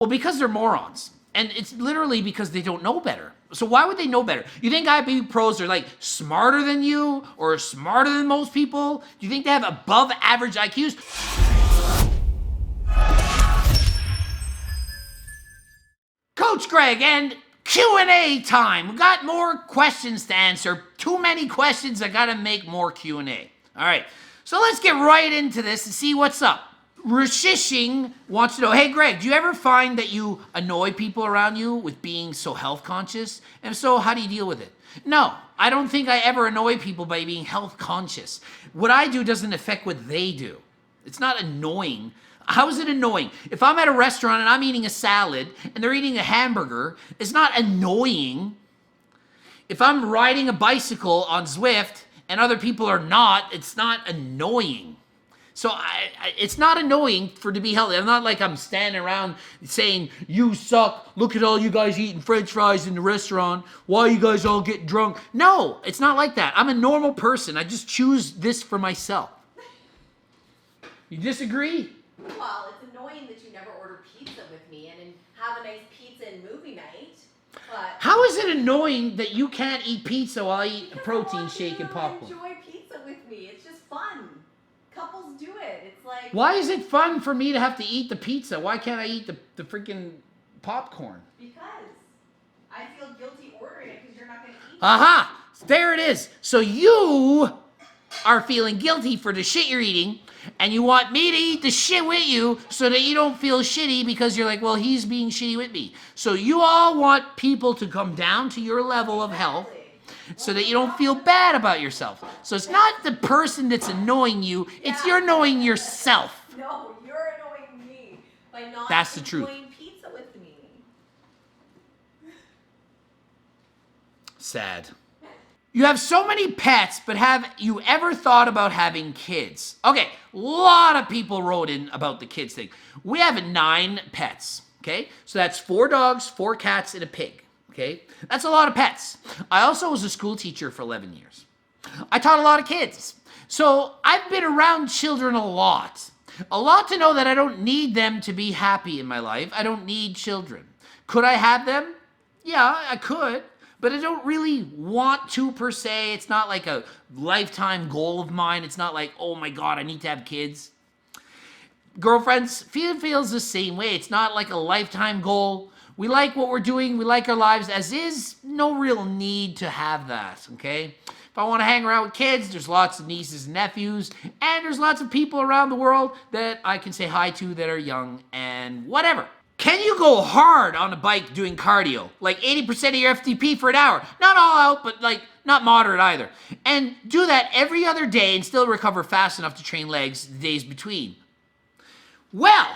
Well, because they're morons. And it's literally because they don't know better. So why would they know better? You think IFBB pros are like smarter than you or smarter than most people? Do you think they have above average IQs? Coach Greg and Q&A time. We got more questions to answer. Too many questions. I got to make more Q&A. All right. So let's get right into this and see what's up. Rashishing wants to know, hey Greg, do you ever find that you annoy people around you with being so health conscious? And if so, how do you deal with it? No, I don't think I ever annoy people by being health conscious. What I do doesn't affect what they do. It's not annoying. How is it annoying? If I'm at a restaurant and I'm eating a salad and they're eating a hamburger, it's not annoying. If I'm riding a bicycle on Zwift and other people are not, it's not annoying. So it's not annoying to be healthy. I'm not like I'm standing around saying, you suck, look at all you guys eating french fries in the restaurant, why you guys all getting drunk? No, it's not like that. I'm a normal person. I just choose this for myself. You disagree? Well, it's annoying that you never order pizza with me and have a nice pizza and movie night. But how is it annoying that you can't eat pizza while I eat a protein shake and popcorn? Enjoy pizza with me. It's just fun. Couples do it. It's like... Why is it fun for me to have to eat the pizza? Why can't I eat the freaking popcorn? Because I feel guilty ordering it because you're not going to eat it. Aha! There it is. So you are feeling guilty for the shit you're eating, and you want me to eat the shit with you so that you don't feel shitty because you're like, well, he's being shitty with me. So you all want people to come down to your level of health so that you don't feel bad about yourself. So it's not the person that's annoying you, it's you're annoying yourself. No, you're annoying me by not That's the truth. enjoying pizza with me. Sad. You have so many pets, but have you ever thought about having kids? Okay, a lot of people wrote in about the kids thing. We have 9 pets, okay? So that's 4 dogs, 4 cats, and a pig, okay? That's a lot of pets. I also was a school teacher for 11 years. I taught a lot of kids. So I've been around children a lot. A lot to know that I don't need them to be happy in my life. I don't need children. Could I have them? Yeah, I could. But I don't really want to per se. It's not like a lifetime goal of mine. It's not like, oh my God, I need to have kids. Girlfriends, feels the same way. It's not like a lifetime goal. We like what we're doing. We like our lives as is. No real need to have that, okay? If I want to hang around with kids, there's lots of nieces and nephews, and there's lots of people around the world that I can say hi to that are young and whatever. Can you go hard on a bike doing cardio? Like 80% of your FTP for an hour. Not all out, but like not moderate either. And do that every other day and still recover fast enough to train legs the days between. Well,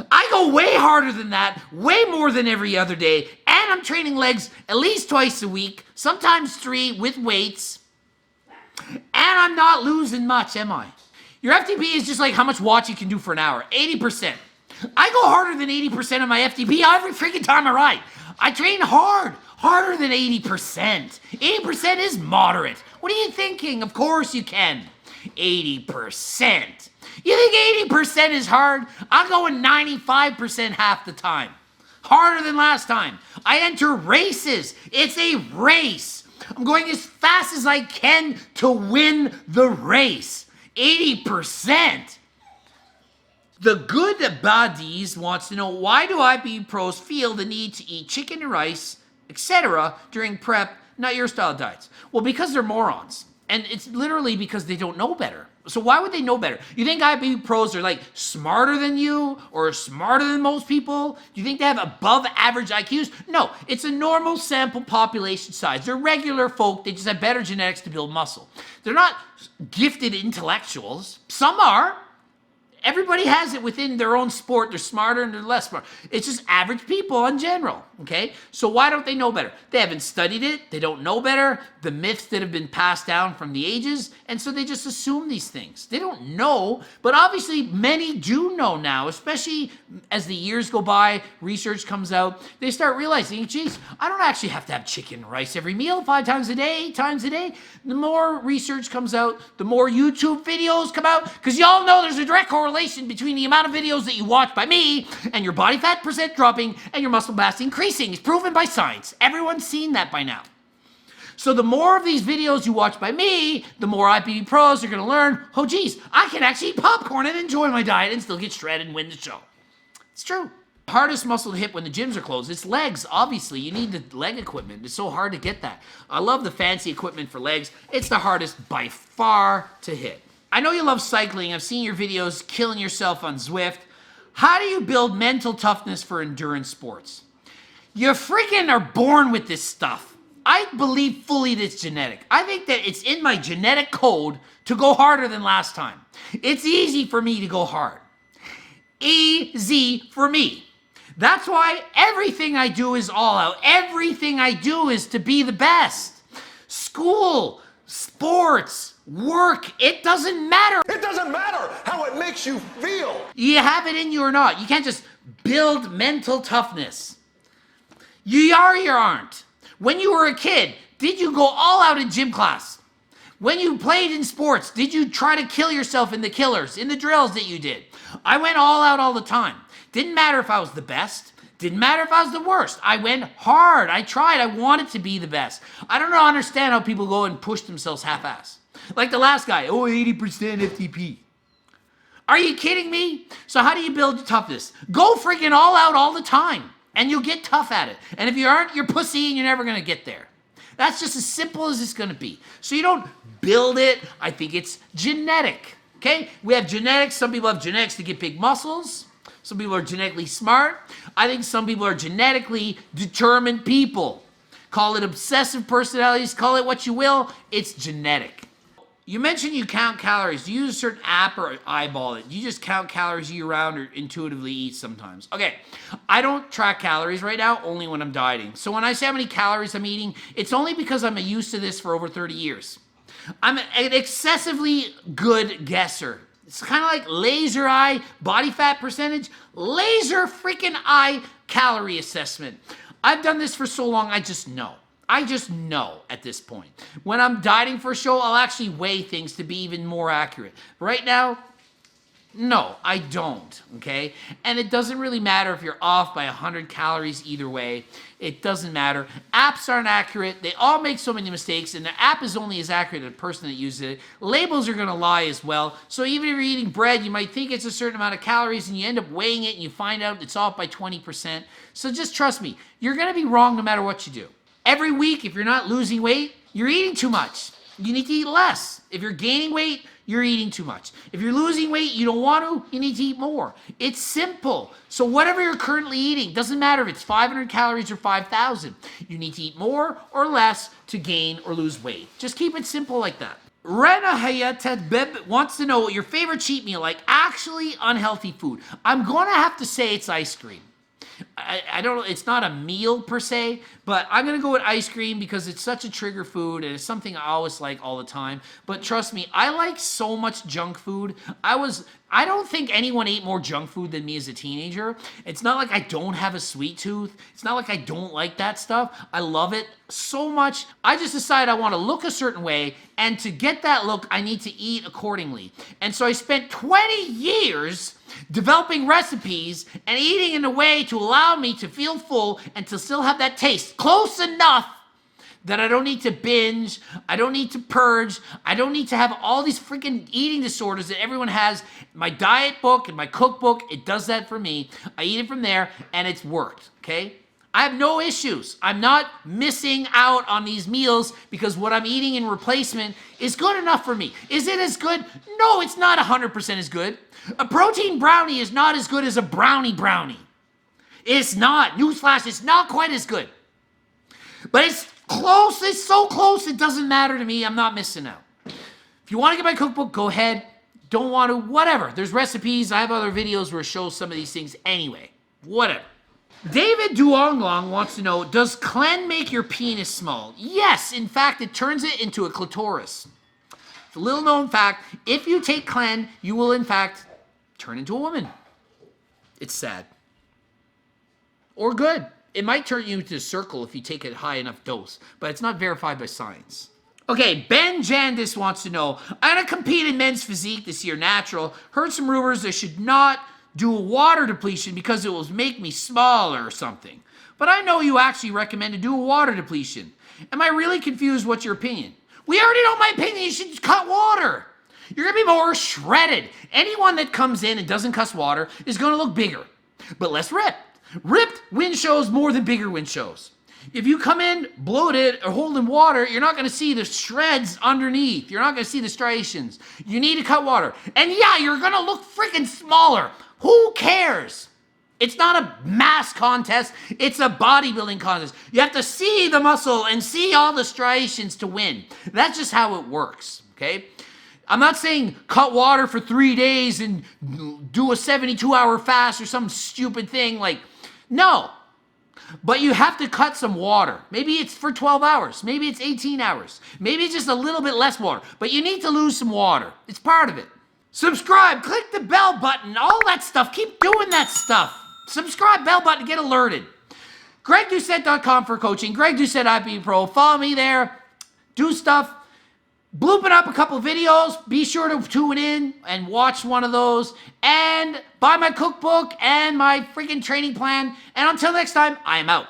I go way harder than that, way more than every other day, and I'm training legs at least twice a week, sometimes 3 with weights, and I'm not losing much, am I? Your FTP is just like how much watch you can do for an hour, 80%. I go harder than 80% of my FTP every freaking time I ride. I train harder than 80%. 80% is moderate. What are you thinking? Of course you can. 80%. You think 80% is hard? I'm going 95% half the time. Harder than last time. I enter races. It's a race. I'm going as fast as I can to win the race. 80%. The Good Buddies wants to know, why do IFBB pros feel the need to eat chicken and rice, etc. during prep, not your style diets? Well, because they're morons. And it's literally because they don't know better. So why would they know better? You think IFBB pros are like smarter than you or smarter than most people? Do you think they have above average IQs? No, it's a normal sample population size. They're regular folk. They just have better genetics to build muscle. They're not gifted intellectuals. Some are. Everybody has it within their own sport. They're smarter and they're less smart. It's just average people in general, okay? So why don't they know better? They haven't studied it. They don't know better. The myths that have been passed down from the ages, and so they just assume these things. They don't know, but obviously many do know now, especially as the years go by, research comes out. They start realizing, geez, I don't actually have to have chicken and rice every meal 5 times a day, 8 times a day. The more research comes out, the more YouTube videos come out, because y'all know there's a direct correlation correlation between the amount of videos that you watch by me and your body fat percent dropping and your muscle mass increasing. It's proven by science. Everyone's seen that by now. So the more of these videos you watch by me, the more IPB pros are going to learn, oh geez, I can actually eat popcorn and enjoy my diet and still get shredded and win the show. It's true. Hardest muscle to hit when the gyms are closed, it's legs. Obviously, you need the leg equipment. It's so hard to get that. I love the fancy equipment for legs. It's the hardest by far to hit. I know you love cycling. I've seen your videos killing yourself on Zwift. How do you build mental toughness for endurance sports? You freaking are born with this stuff. I believe fully that it's genetic. I think that it's in my genetic code to go harder than last time. It's easy for me to go hard. Easy for me. That's why everything I do is all out. Everything I do is to be the best. School, sports, work, it doesn't matter. It doesn't matter how it makes you feel. You have it in you or not. You can't just build mental toughness. You are or you aren't. When you were a kid, did you go all out in gym class? When you played in sports, did you try to kill yourself in the killers, in the drills that you did? I went all out all the time. Didn't matter if I was the best. Didn't matter if I was the worst. I went hard. I tried. I wanted to be the best. I don't understand how people go and push themselves half-ass. Like the last guy, 80% FTP. Are you kidding me? So how do you build toughness? Go freaking all out all the time, and you'll get tough at it. And if you aren't, you're pussy and you're never going to get there. That's just as simple as it's going to be. So you don't build it. I think it's genetic. Okay? We have genetics. Some people have genetics to get big muscles. Some people are genetically smart. I think some people are genetically determined people. Call it obsessive personalities. Call it what you will. It's genetic. You mentioned you count calories. Do you use a certain app or eyeball it? Do you just count calories year round or intuitively eat sometimes? Okay, I don't track calories right now, only when I'm dieting. So when I say how many calories I'm eating, it's only because I'm used to this for over 30 years. I'm an excessively good guesser. It's kind of like laser eye body fat percentage, laser freaking eye calorie assessment. I've done this for so long, I just know. I just know at this point. When I'm dieting for a show, I'll actually weigh things to be even more accurate. Right now, no, I don't, okay? And it doesn't really matter if you're off by 100 calories either way. It doesn't matter. Apps aren't accurate. They all make so many mistakes, and the app is only as accurate as the person that uses it. Labels are going to lie as well. So even if you're eating bread, you might think it's a certain amount of calories, and you end up weighing it, and you find out it's off by 20%. So just trust me. You're going to be wrong no matter what you do. Every week, if you're not losing weight, you're eating too much. You need to eat less. If you're gaining weight, you're eating too much. If you're losing weight, you don't want to, you need to eat more. It's simple. So whatever you're currently eating, doesn't matter if it's 500 calories or 5,000. You need to eat more or less to gain or lose weight. Just keep it simple like that. Rena Hayat wants to know what your favorite cheat meal, like actually unhealthy food. I'm going to have to say it's ice cream. I don't know, it's not a meal per se, but I'm going to go with ice cream because it's such a trigger food and it's something I always like all the time. But trust me, I like so much junk food. I don't think anyone ate more junk food than me as a teenager. It's not like I don't have a sweet tooth. It's not like I don't like that stuff. I love it so much. I just decided I want to look a certain way, and to get that look, I need to eat accordingly. And so I spent 20 years developing recipes and eating in a way to allow me to feel full and to still have that taste close enough that I don't need to binge, I don't need to purge, I don't need to have all these freaking eating disorders that everyone has. My diet book and my cookbook, it does that for me. I eat it from there and it's worked, okay? I have no issues. I'm not missing out on these meals because what I'm eating in replacement is good enough for me. Is it as good? No, it's not 100% as good. A protein brownie is not as good as a brownie. It's not. Newsflash, it's not quite as good. But it's close. It's so close, it doesn't matter to me. I'm not missing out. If you want to get my cookbook, go ahead. Don't want to, whatever. There's recipes. I have other videos where it shows some of these things anyway. Whatever. David Duonglong wants to know, does Clen make your penis small? Yes, in fact, it turns it into a clitoris. It's a little known fact. If you take Clen, you will, in fact, turn into a woman. It's sad. Or good. It might turn you into a circle if you take a high enough dose, but it's not verified by science. Okay, Ben Jandis wants to know, I'm going to compete in men's physique this year, natural. Heard some rumors I should not do a water depletion because it will make me smaller or something. But I know you actually recommend to do a water depletion. Am I really confused? What's your opinion? We already know my opinion. You should cut water. You're going to be more shredded. Anyone that comes in and doesn't cuss water is going to look bigger, but less ripped. Ripped win shows more than bigger win shows. If you come in bloated or holding water, you're not going to see the shreds underneath. You're not going to see the striations. You need to cut water. And yeah, you're going to look freaking smaller. Who cares? It's not a mass contest. It's a bodybuilding contest. You have to see the muscle and see all the striations to win. That's just how it works, okay? I'm not saying cut water for 3 days and do a 72-hour fast or some stupid thing like, no. But you have to cut some water. Maybe it's for 12 hours. Maybe it's 18 hours. Maybe it's just a little bit less water. But you need to lose some water. It's part of it. Subscribe. Click the bell button. All that stuff. Keep doing that stuff. Subscribe, bell button, get alerted. GregDoucette.com for coaching. Greg Doucette IPE Pro. Follow me there. Do stuff. Blooping up a couple videos. Be sure to tune in and watch one of those. And buy my cookbook and my freaking training plan. And until next time, I am out.